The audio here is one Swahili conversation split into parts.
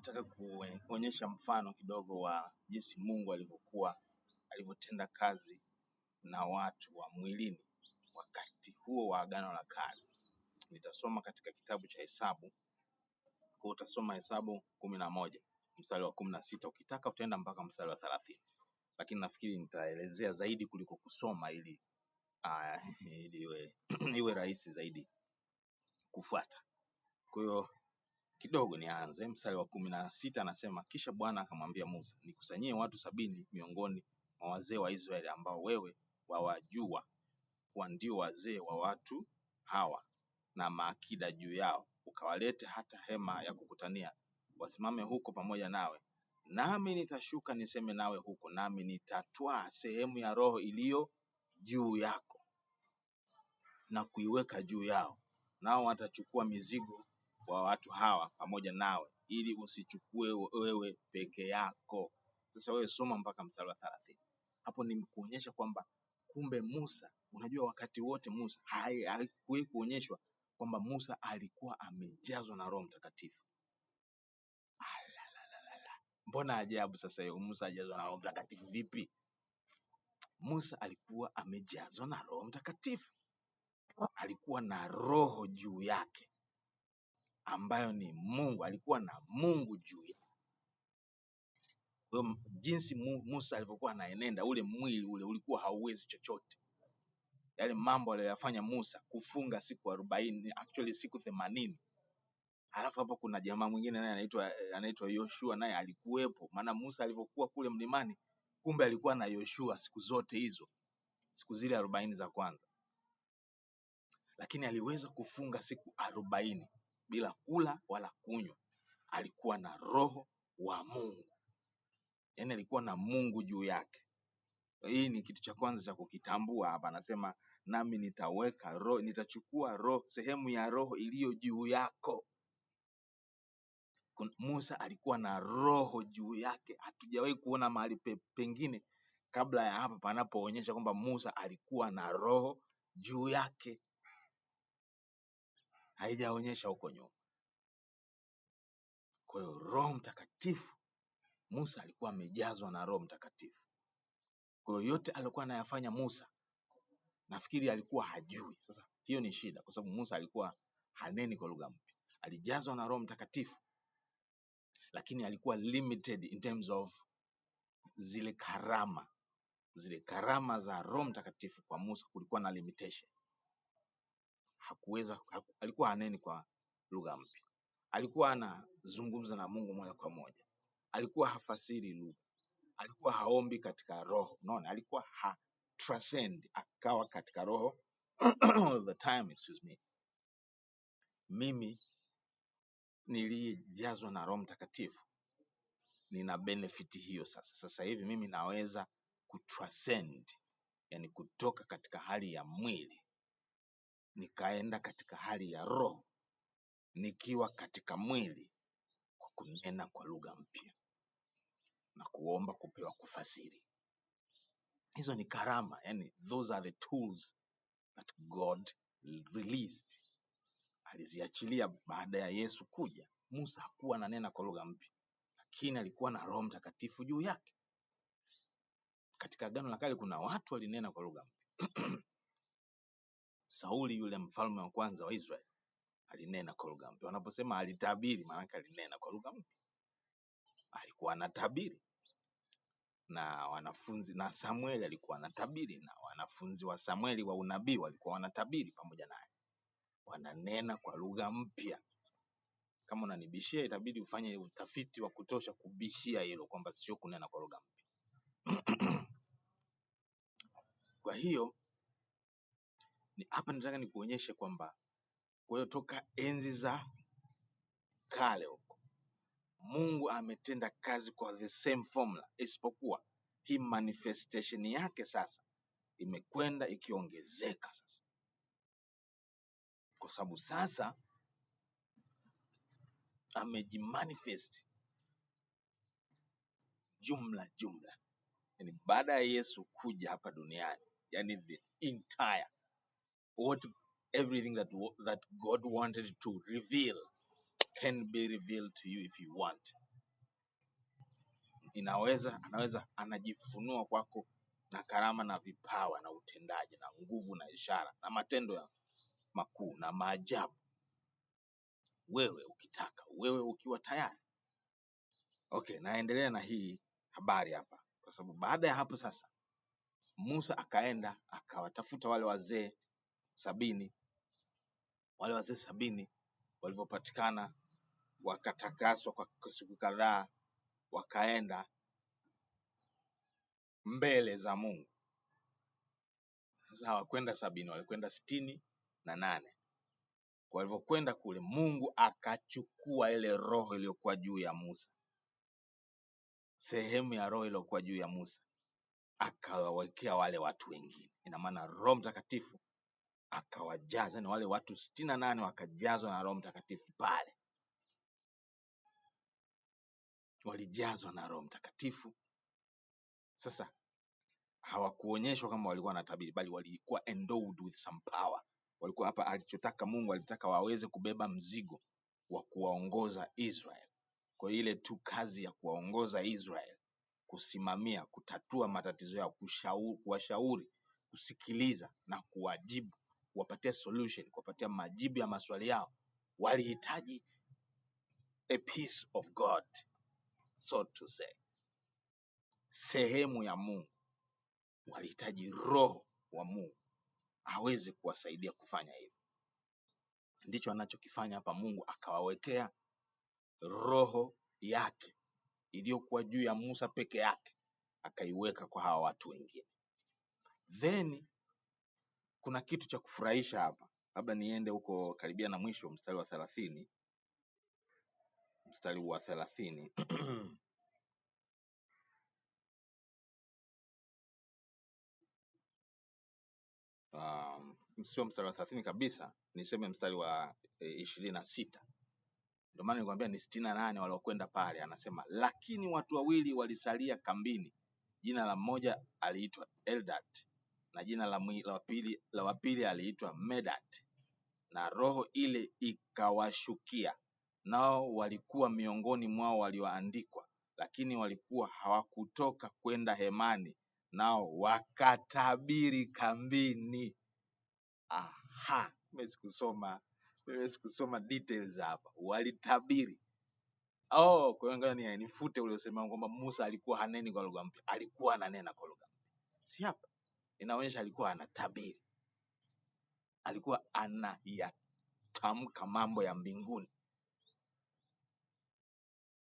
Nataka kuonyesha mfano kidogo wa jinsi Mungu alivyotenda kazi na watu wa mwilini wakati huo wa Agano la Kale. Nitasoma katika kitabu cha Hesabu. Kwa utasoma Hesabu 11 mstari wa 16. Ukitaka utaenda mpaka mstari wa 30. Lakini nafikiri nitaelezea zaidi kuliko kusoma ili iwe rahisi zaidi kufuata. Kwa hiyo kidogo nianze mstari wa 16. Anasema, kisha Bwana akamwambia Musa, nikusanyie watu 70 miongoni mwa wazee wa Israeli ambao wewe wawajua kuwa ndio wazee wa watu hawa na maakida juu yao, ukawalete hata hema ya kukutania, wasimame huko pamoja nawe. Nami nitashuka niseme nawe huko, nami nitatwaa sehemu ya roho iliyo juu yako na kuiweka juu yao, nao watachukua mizigo wa watu hawa pamoja nawe, ili usichukue wewe peke yako. Sasa wewe soma mpaka mstari wa 30. Hapo ni kuonyesha kwamba kumbe Musa, unajua wakati wote Musa haikuwahi kuonyeshwa kwamba Musa alikuwa amejazwa na Roho Mtakatifu. Mbona ajabu sasa hiyo, Musa ajazwa na Roho Mtakatifu vipi? Musa alikuwa amejazwa na Roho Mtakatifu. Alikuwa na roho juu yake ambayo ni Mungu, alikuwa na Mungu juu yake. Kwa jinsi Musa alivyokuwa anaenenda, ule mwili ule ulikuwa hauwezi chochote. Yale mambo aliyofanya Musa, kufunga siku 40, actually siku 80. Halafu hapo kuna jamaa mwingine naye anaitwa Yoshua, naye alikuwepo. Maana Musa alivyokuwa kule mlimani, kumbe alikuwa na Yoshua siku zote hizo, siku zile 40 za kwanza. Lakini aliweza kufunga siku 40 bila kula wala kunywa. Alikuwa na roho wa Mungu, yaani alikuwa na Mungu juu yake. Hii ni kitu cha kwanza cha kukitambua hapa. Anasema, nami nitachukua roho, sehemu ya roho iliyo juu yako. Musa alikuwa na roho juu yake. Hatujawahi kuona mahali pengine kabla ya hapa panapoonyesha kwamba Musa alikuwa na roho juu yake. Haijaonyesha huko nyuma. Kwa hiyo Roho Mtakatifu, Musa alikuwa amejazwa na Roho Mtakatifu. Kwa hiyo yote alikuwa anayafanya Musa, nafikiri alikuwa hajui. Sasa hiyo ni shida, kwa sababu Musa alikuwa haneni kwa lugha mpya. Alijazwa na Roho Mtakatifu, lakini alikuwa limited in terms of zile karama za Roho Mtakatifu. Kwa Musa kulikuwa na limitation. Alikuwa haneni kwa lugha mpya. Alikuwa anazungumza na Mungu moja kwa moja. Alikuwa hafasiri lugha. Alikuwa haombi katika roho. Unaona, alikuwa transcend, akawa katika roho all the time. Mimi nilijazwa na Roho Mtakatifu, nina benefit hiyo sasa. Sasa hivi mimi naweza kutranscend, yani kutoka katika hali ya mwili nikaenda katika hali ya roho, nikiwa katika mwili, kwa kunena kwa lugha mpya na kuomba kupewa kufasiri. Hizo ni karama, yani those are the tools that God released. Aliziachilia baada ya Yesu kuja. Musa hakuwa ananena kwa lugha mpya, lakini alikuwa na Roho Mtakatifu juu yake. Katika Agano la Kale kuna watu walinena kwa lugha mpya. Sauli, yule mfalme wa kwanza wa Israeli, alinena kwa lugha mpya. Wanaposema alitabiri, maana yake alinena kwa lugha mpya. Alikuwa anatabiri. Na wanafunzi, na Samueli alikuwa anatabiri, na wanafunzi wa Samueli wa unabii walikuwa wanatabiri pamoja naye. Wananena kwa lugha mpya. Kama unanibishia, itabidi ufanye utafiti wa kutosha kubishia hilo kwamba sio kunena kwa lugha mpya. Kwa hiyo hapa nataka nikuonyeshe kwamba kwa hiyo toka enzi za kale huko Mungu ametenda kazi kwa the same formula, isipokuwa hii manifestation yake sasa imekwenda ikiongezeka sasa, kwa sababu sasa amejimanifest jumla. Yani baada ya Yesu kuja hapa duniani, yani the entire everything that God wanted to reveal can be revealed to you if you want. anaweza anajifunua kwako na karama na vipawa na utendaji na nguvu na ishara na matendo ya makuu na maajabu, wewe ukitaka, wewe ukiwa tayari. Okay, naendelea na hii habari hapa, kwa sababu baada ya hapo sasa Musa akaenda akawatafuta wale wazee 70. Wale wazee 70 walivyopatikana, wakatakaswa kwa siku kadhaa, wakaenda mbele za Mungu. Sasa hawakwenda 70, walikwenda 68. Walivyokwenda kule, Mungu akachukua ile roho iliyokuwa juu ya Musa, sehemu ya roho iliyokuwa juu ya Musa, akawawekea wale watu wengine. Ina maana Roho Mtakatifu akawajaza, na wale watu 68 wakajazwa na Roho Mtakatifu pale. Walijazwa na Roho Mtakatifu. Sasa hawakuonyeshwa kama walikuwa na tabiri, bali walikuwa endowed with some power. Walikuwa hapa, alichotaka Mungu, alitaka waweze kubeba mzigo wa kuwaongoza Israel. Kwa ile tu kazi ya kuwaongoza Israel, kusimamia, kutatua matatizo yao, kuwashauri, kusikiliza na kuwajibu, kuwapatia solution, kuwapatia majibu ya maswali yao. Walihitaji a piece of God, so to say, sehemu ya Mungu. Walihitaji roho wa Mungu aweze kuwasaidia kufanya hivyo. Ndicho anachokifanya hapa. Mungu akawawekea roho yake iliyokuwa juu ya Musa peke yake, akaiweka kwa hawa watu wengine. Then kuna kitu cha kufurahisha hapa, labda niende huko karibia na mwisho, mstari wa 30. Mstari wa 30 sio mstari wa 30 kabisa, niseme mstari wa 26. Ndio maana nilikwambia ni 68 waliokwenda pale. Anasema, lakini watu wawili walisalia kambini, jina la mmoja aliitwa Eldad na jina la pili aliitwa Medad, na roho ile ikawashukia, nao walikuwa miongoni mwao walioandikwa, lakini walikuwa hawakutoka kwenda hemani, nao wakatabiri kambini. Aha, mimi sikusoma details hapa. Walitabiri. Kwa hiyo nifute ule usema kwamba Musa alikuwa haneni kwa lugha mpya. Alikuwa ananena kwa lugha mpya. Si hapa. Inaonyesha alikuwa anatabiri. Alikuwa anayatamka mambo ya mbinguni.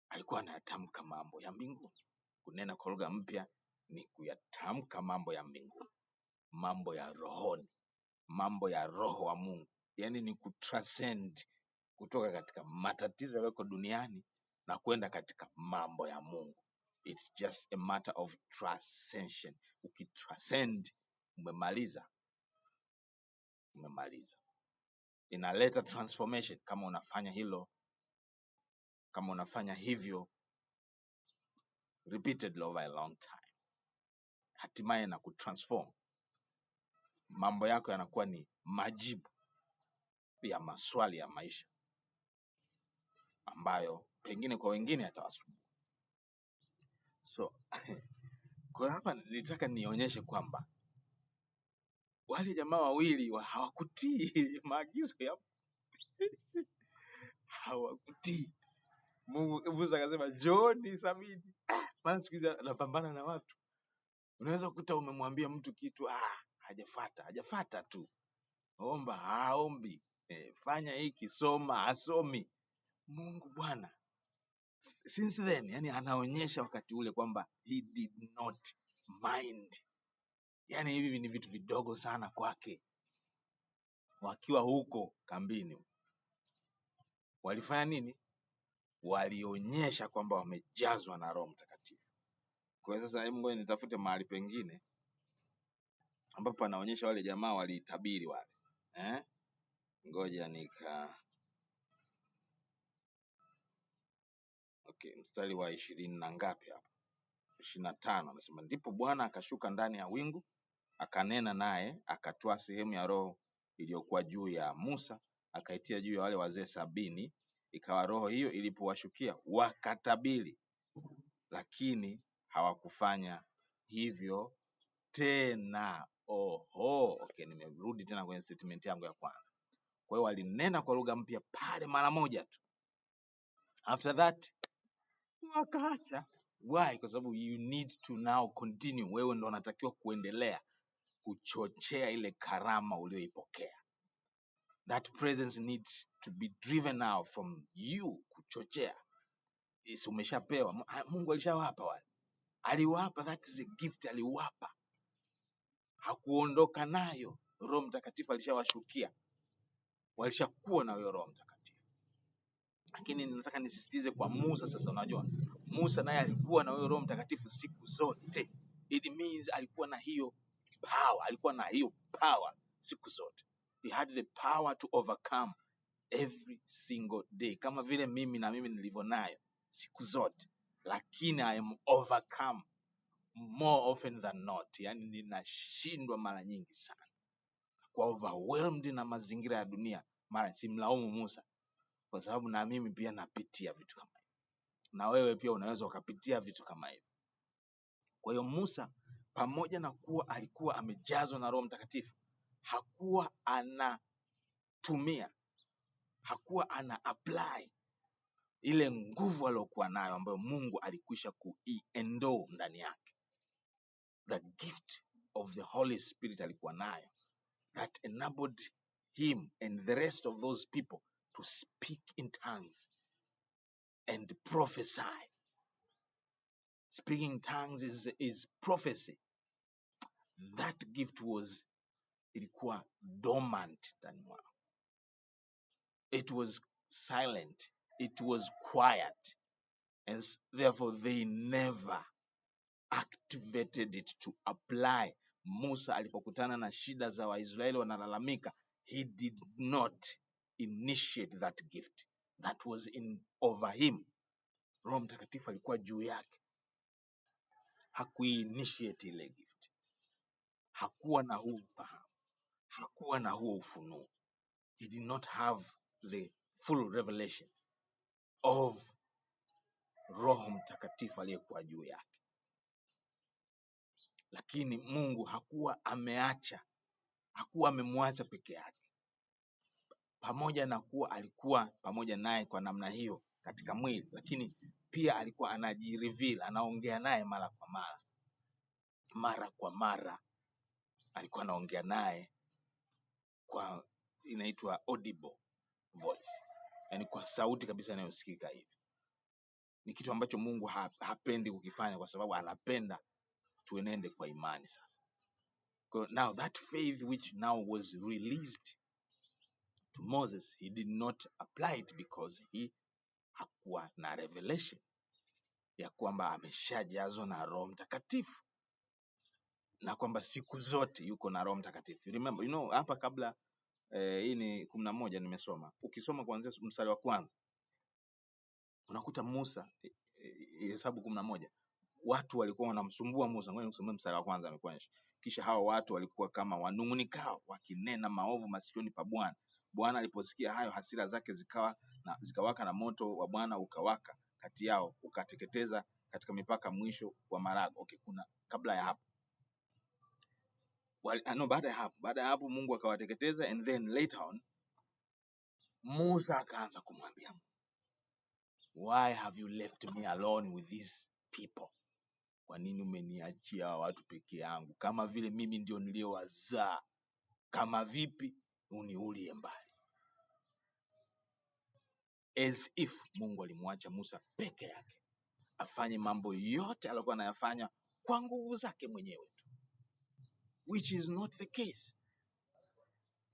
Alikuwa anayatamka mambo ya mbinguni. Kunena kwa lugha mpya ni kuyatamka mambo ya mbinguni, mambo ya rohoni, mambo ya roho wa Mungu. Yaani ni kutranscend, kutoka katika matatizo yaliyoko duniani na kwenda katika mambo ya Mungu. It's just a matter of transcension. Ukitranscend, umemaliza. Inaleta transformation kama unafanya hilo, kama unafanya hivyo repeatedly over a long time. Hatimaye na kutransform. Mambo yako yanakuwa ni majibu ya maswali ya maisha ambayo pengine kwa wengine yatawasumbua. So kwa hapa nilitaka nionyeshe kwamba wale jamaa wawili hawakutii maagizo ya hawakutii. Musa akasema John sabini. Maana siku hizi anapambana na watu. Unaweza kukuta umemwambia mtu kitu, hajafuata tu. Omba, haombi. Fanya hiki, soma, hasomi. Mungu Bwana, since then, yani anaonyesha wakati ule kwamba he did not mind. Yani hivi ni vitu vidogo sana kwake. Wakiwa huko kambini, walifanya nini? Walionyesha kwamba wamejazwa na Roho Mtakatifu. Kwa hiyo sasa, ngoja nitafute mahali pengine ambapo anaonyesha wale jamaa walitabiri wale. Ngoja okay, mstari wa 20 na ngapi hapa? 25 anasema, ndipo Bwana akashuka ndani ya wingu, akanena naye, akatoa sehemu ya roho iliyokuwa juu ya Musa, akaitia juu ya wale wazee 70. Ikawa roho hiyo ilipowashukia wakatabiri. lakini hawakufanya hivyo tena. Okay, nimerudi tena kwenye statement yangu ya kwanza. Kwa hiyo walinena kwa lugha mpya pale mara moja tu. After that wakaacha. Why? Kwa sababu you need to now continue. Wewe ndo unatakiwa kuendelea kuchochea ile karama ulioipokea. That presence needs to be driven now from you, kuchochea. Umeshapewa. Mungu alishawapa wale. Aliwapa, that is a gift, aliwapa. Hakuondoka nayo. Roho Mtakatifu alishawashukia. Walishakuwa na huyo Roho Mtakatifu. Lakini nataka nisisitize kwa Musa sasa. Unajua Musa naye alikuwa na huyo Roho Mtakatifu siku zote. It means alikuwa na hiyo power, siku zote. He had the power to overcome every single day, kama vile mimi nilivyo nayo siku zote. Lakini I am overcome more often than not. Yani ninashindwa mara nyingi sana, kwa overwhelmed na mazingira ya dunia. Mara simlaumu Musa, kwa sababu na mimi pia napitia vitu kama hivyo, na wewe pia unaweza ukapitia vitu kama hivyo. Kwa hiyo Musa, pamoja na kuwa alikuwa amejazwa na Roho Mtakatifu, hakuwa anatumia, hakuwa ana apply ile nguvu aliyokuwa nayo ambayo Mungu alikwisha kuiendow ndani yake. The gift of the Holy Spirit alikuwa nayo, that enabled him and the rest of those people to speak in tongues and prophesy. Speaking in tongues is prophecy. That gift ilikuwa dormant ndani mwao. It was silent. It was quiet. And therefore they never activated it to apply. Musa alipokutana na shida za Waisraeli wanalalamika, he did not initiate that gift. That was over him. Roho Mtakatifu alikuwa juu yake. Hakuinitiate ile gift. Hakuwa na huu ufahamu. Hakuwa na huo ufunuo. He did not have the full revelation of Roho Mtakatifu aliyekuwa juu yake. Lakini Mungu hakuwa amemwacha peke yake. Pamoja na kuwa alikuwa pamoja naye kwa namna hiyo katika mwili, lakini pia alikuwa anajireveal, anaongea naye mara kwa mara. Alikuwa anaongea naye kwa inaitwa audible voice, yani kwa sauti kabisa inayosikika hivi. Ni kitu ambacho Mungu hapendi kukifanya, kwa sababu anapenda tuenende kwa imani. Sasa now that faith which now was released to Moses, he did not apply it because he hakuwa na revelation ya kwamba ameshajazwa na Roho Mtakatifu, na kwamba siku zote yuko na Roho Mtakatifu. Remember, hapa kabla hii ni 11 nimesoma. Ukisoma kuanzia mstari wa kwanza unakuta Musa, Hesabu 11, watu walikuwa wanamsumbua Musa. Ngoja nikusomee mstari wa kwanza amekuonyesha. Kisha hao watu walikuwa kama wanung'unikao, wakinena maovu masikioni pa Bwana. Bwana aliposikia hayo, hasira zake zikawaka, na moto wa Bwana ukawaka kati yao, ukateketeza katika mipaka mwisho wa marago. Okay, kuna kabla ya hapo. Baada ya hapo Mungu akawateketeza, and then later on Musa akaanza kumwambia, why have you left me alone with these people? Kwa nini umeniachia watu peke yangu? Kama vile mimi ndio niliowazaa. Kama vipi uniulie mbali? As if Mungu alimwacha Musa peke yake afanye mambo yote aliyokuwa anayafanya kwa nguvu zake mwenyewe tu, which is not the case.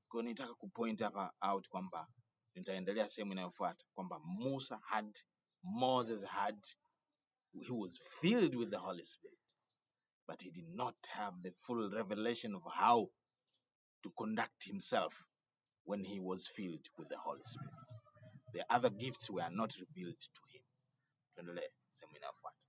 Kwa nitaka kupoint hapa out kwamba nitaendelea sehemu inayofuata kwamba Moses he was filled with the Holy Spirit, but he did not have the full revelation of how to conduct himself when he was filled with the Holy Spirit. The other gifts were not revealed to him. Tuendelee sehemu inayofuata.